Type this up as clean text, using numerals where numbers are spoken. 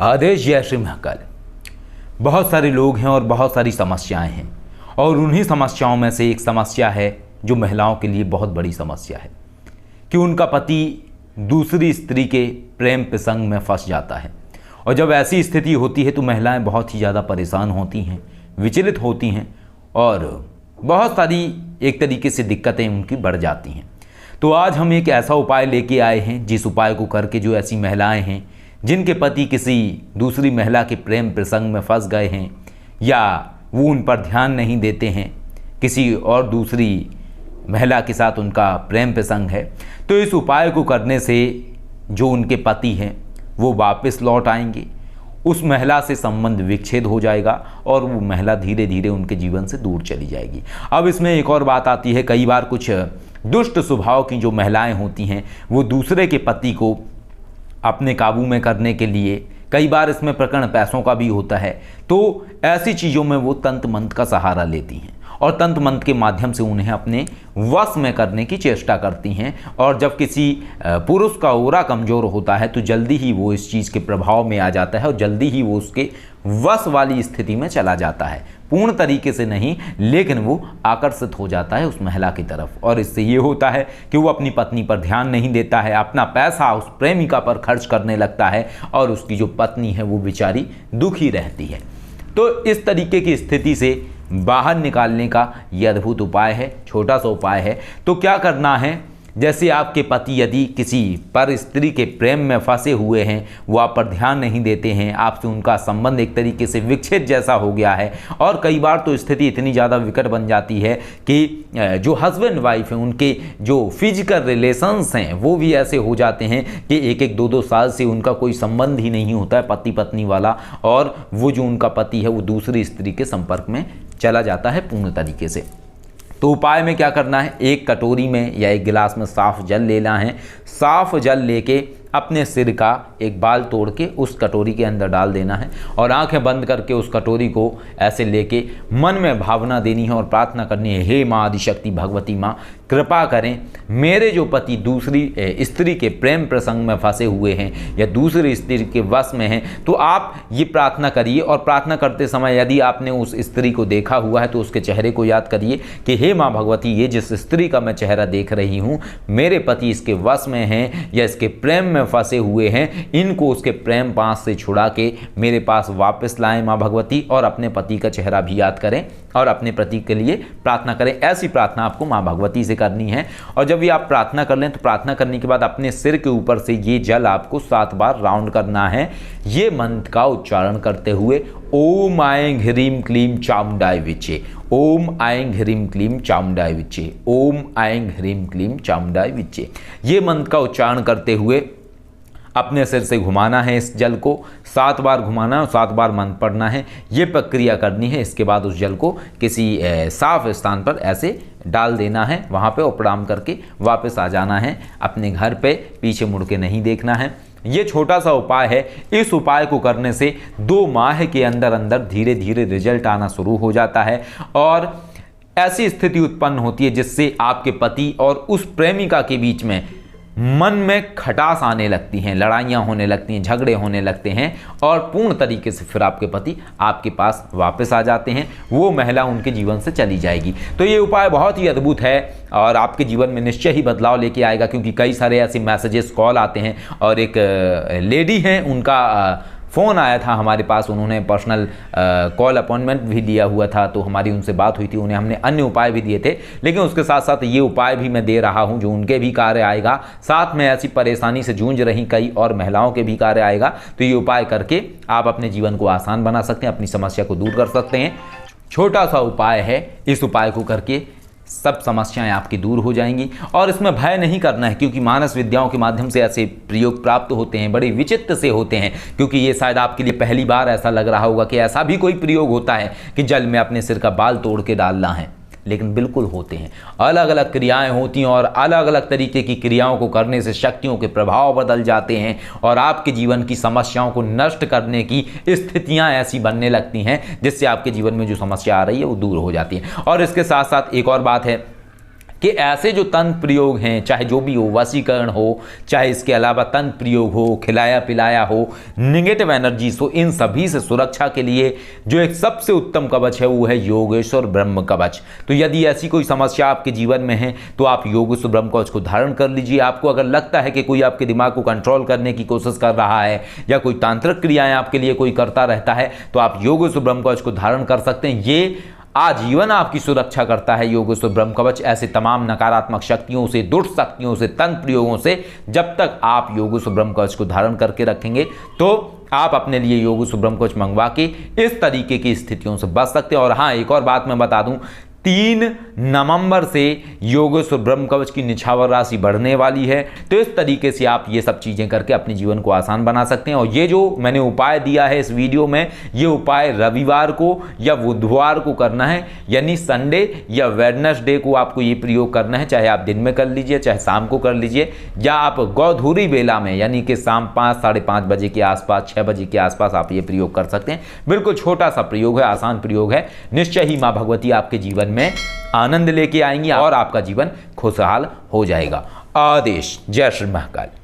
आदेश जय श्री महाकाल। बहुत सारे लोग हैं और बहुत सारी समस्याएं हैं, और उन्हीं समस्याओं में से एक समस्या है जो महिलाओं के लिए बहुत बड़ी समस्या है कि उनका पति दूसरी स्त्री के प्रेम प्रसंग में फंस जाता है। और जब ऐसी स्थिति होती है तो महिलाएं बहुत ही ज़्यादा परेशान होती हैं, विचलित होती हैं और बहुत सारी एक तरीके से दिक्कतें उनकी बढ़ जाती हैं। तो आज हम एक ऐसा उपाय लेके आए हैं जिस उपाय को करके जो ऐसी महिलाएं हैं जिनके पति किसी दूसरी महिला के प्रेम प्रसंग में फंस गए हैं या वो उन पर ध्यान नहीं देते हैं, किसी और दूसरी महिला के साथ उनका प्रेम प्रसंग है, तो इस उपाय को करने से जो उनके पति हैं वो वापस लौट आएंगे, उस महिला से संबंध विच्छेद हो जाएगा और वो महिला धीरे धीरे उनके जीवन से दूर चली जाएगी। अब इसमें एक और बात आती है, कई बार कुछ दुष्ट स्वभाव की जो महिलाएं होती हैं वो दूसरे के पति को अपने काबू में करने के लिए, कई बार इसमें प्रकरण पैसों का भी होता है, तो ऐसी चीज़ों में वो तंत्र मंत्र का सहारा लेती हैं और तंत्र मंत्र के माध्यम से उन्हें अपने वश में करने की चेष्टा करती हैं। और जब किसी पुरुष का ओरा कमज़ोर होता है तो जल्दी ही वो इस चीज़ के प्रभाव में आ जाता है और जल्दी ही वो उसके वश वाली स्थिति में चला जाता है। पूर्ण तरीके से नहीं, लेकिन वो आकर्षित हो जाता है उस महिला की तरफ, और इससे ये होता है कि वो अपनी पत्नी पर ध्यान नहीं देता है, अपना पैसा उस प्रेमिका पर खर्च करने लगता है और उसकी जो पत्नी है वो बेचारी दुखी रहती है। तो इस तरीके की स्थिति से बाहर निकालने का ये अद्भुत उपाय है, छोटा सा उपाय है। तो क्या करना है, जैसे आपके पति यदि किसी पर स्त्री के प्रेम में फंसे हुए हैं, वो आप पर ध्यान नहीं देते हैं, आपसे उनका संबंध एक तरीके से विच्छेद जैसा हो गया है, और कई बार तो स्थिति इतनी ज़्यादा विकट बन जाती है कि जो हस्बैंड वाइफ हैं उनके जो फिजिकल रिलेशंस हैं वो भी ऐसे हो जाते हैं कि एक एक दो दो साल से उनका कोई संबंध ही नहीं होता है पति पत्नी वाला, और वो जो उनका पति है वो दूसरी स्त्री के संपर्क में चला जाता है पूर्ण तरीके से। तो उपाय में क्या करना है, एक कटोरी में या एक गिलास में साफ जल लेना है। साफ जल लेके अपने सिर का एक बाल तोड़ के उस कटोरी के अंदर डाल देना है और आंखें बंद करके उस कटोरी को ऐसे लेके मन में भावना देनी है और प्रार्थना करनी है, हे माँ आदिशक्ति भगवती माँ कृपा करें, मेरे जो पति दूसरी स्त्री के प्रेम प्रसंग में फंसे हुए हैं या दूसरी स्त्री के वश में हैं, तो आप ये प्रार्थना करिए। और प्रार्थना करते समय यदि आपने उस स्त्री को देखा हुआ है तो उसके चेहरे को याद करिए कि हे माँ भगवती, ये जिस स्त्री का मैं चेहरा देख रही हूँ, मेरे पति इसके वश में हैं या इसके प्रेम में फंसे हुए हैं, इनको उसके प्रेम पास से छुड़ा के मेरे पास वापस लाएं माँ भगवती। और अपने पति का चेहरा भी याद करें और अपने पति के लिए प्रार्थना करें। ऐसी प्रार्थना आपको माँ भगवती से करनी है। और जब ये आप प्रार्थना कर लें तो प्रार्थना करने के बाद अपने सिर के ऊपर से ये जल आपको 7 बार राउंड करना है, ये मंत्र का उच्चारण करते हुए ओम ऐं ह्रीं क्लीं चामुंडाय विचे, ओम ऐं ह्रीं क्लीं चामुंडाय विचे, ओम ऐं ह्रीं क्लीं चामुंडाय विचे। ये मंत्र का उच्चारण करते हुए अपने सिर से घुमाना है, इस जल को 7 बार घुमाना है और 7 बार मंत्र पढ़ना है। ये प्रक्रिया करनी है। इसके बाद उस जल को किसी साफ स्थान पर ऐसे डाल देना है, वहाँ पे प्रणाम करके वापस आ जाना है अपने घर पे, पीछे मुड़ के नहीं देखना है। ये छोटा सा उपाय है। इस उपाय को करने से 2 माह के अंदर अंदर धीरे धीरे रिजल्ट आना शुरू हो जाता है और ऐसी स्थिति उत्पन्न होती है जिससे आपके पति और उस प्रेमिका के बीच में मन में खटास आने लगती हैं, लड़ाइयाँ होने लगती हैं, झगड़े होने लगते हैं और पूर्ण तरीके से फिर आपके पति आपके पास वापस आ जाते हैं, वो महिला उनके जीवन से चली जाएगी। तो ये उपाय बहुत ही अद्भुत है और आपके जीवन में निश्चय ही बदलाव लेके आएगा, क्योंकि कई सारे ऐसे मैसेजेस कॉल आते हैं। और एक लेडी हैं, उनका फ़ोन आया था हमारे पास, उन्होंने पर्सनल कॉल अपॉइंटमेंट भी दिया हुआ था, तो हमारी उनसे बात हुई थी, उन्हें हमने अन्य उपाय भी दिए थे, लेकिन उसके साथ साथ ये उपाय भी मैं दे रहा हूँ जो उनके भी कार्य आएगा। साथ में ऐसी परेशानी से जूझ रही कई और महिलाओं के भी कार्य आएगा। तो ये उपाय करके आप अपने जीवन को आसान बना सकते हैं, अपनी समस्या को दूर कर सकते हैं। छोटा सा उपाय है, इस उपाय को करके सब समस्याएं आपकी दूर हो जाएंगी। और इसमें भय नहीं करना है, क्योंकि मानस विद्याओं के माध्यम से ऐसे प्रयोग प्राप्त होते हैं, बड़े विचित्र से होते हैं। क्योंकि ये शायद आपके लिए पहली बार ऐसा लग रहा होगा कि ऐसा भी कोई प्रयोग होता है कि जल में अपने सिर का बाल तोड़ के डालना है, लेकिन बिल्कुल होते हैं। अलग अलग क्रियाएं होती हैं और अलग अलग तरीके की क्रियाओं को करने से शक्तियों के प्रभाव बदल जाते हैं और आपके जीवन की समस्याओं को नष्ट करने की स्थितियां ऐसी बनने लगती हैं जिससे आपके जीवन में जो समस्या आ रही है वो दूर हो जाती है। और इसके साथ साथ एक और बात है कि ऐसे जो तंत्र प्रयोग हैं, चाहे जो भी हो, वशीकरण हो, चाहे इसके अलावा तंत्र प्रयोग हो, खिलाया पिलाया हो, नेगेटिव एनर्जीज हो, इन सभी से सुरक्षा के लिए जो एक सबसे उत्तम कवच है वो है योगेश्वर ब्रह्म कवच। तो यदि ऐसी कोई समस्या आपके जीवन में है तो आप योगेश्वर ब्रह्म कवच को धारण कर लीजिए। आपको अगर लगता है कि कोई आपके दिमाग को कंट्रोल करने की कोशिश कर रहा है या कोई तांत्रिक क्रियाएं आपके लिए कोई करता रहता है तो आप योगेश्वर ब्रह्म कवच को धारण कर सकते हैं। ये आजीवन आपकी सुरक्षा करता है योगेश्वर ब्रह्म कवच ऐसे तमाम नकारात्मक शक्तियों से, दुष्ट शक्तियों से, तंत्र प्रयोगों से। जब तक आप योगेश्वर ब्रह्म कवच को धारण करके रखेंगे तो आप अपने लिए योगेश्वर ब्रह्म कवच मंगवा के इस तरीके की स्थितियों से बच सकते हैं। और हाँ, एक और बात मैं बता दूं, 3 नवंबर से योगेश्वर ब्रह्म कवच की निछावर राशि बढ़ने वाली है। तो इस तरीके से आप ये सब चीज़ें करके अपने जीवन को आसान बना सकते हैं। और ये जो मैंने उपाय दिया है इस वीडियो में, ये उपाय रविवार को या बुधवार को करना है, यानी संडे या वेडनेसडे को आपको ये प्रयोग करना है। चाहे आप दिन में कर लीजिए, चाहे शाम को कर लीजिए, या आप गौधूरी बेला में यानी कि शाम 5 साढ़े 5 बजे के आसपास, 6 बजे के आसपास आप ये प्रयोग कर सकते हैं। बिल्कुल छोटा सा प्रयोग है, आसान प्रयोग है। निश्चय ही माँ भगवती आपके जीवन में आनंद लेके आएंगी और आपका जीवन खुशहाल हो जाएगा। आदेश। जय श्री महाकाल।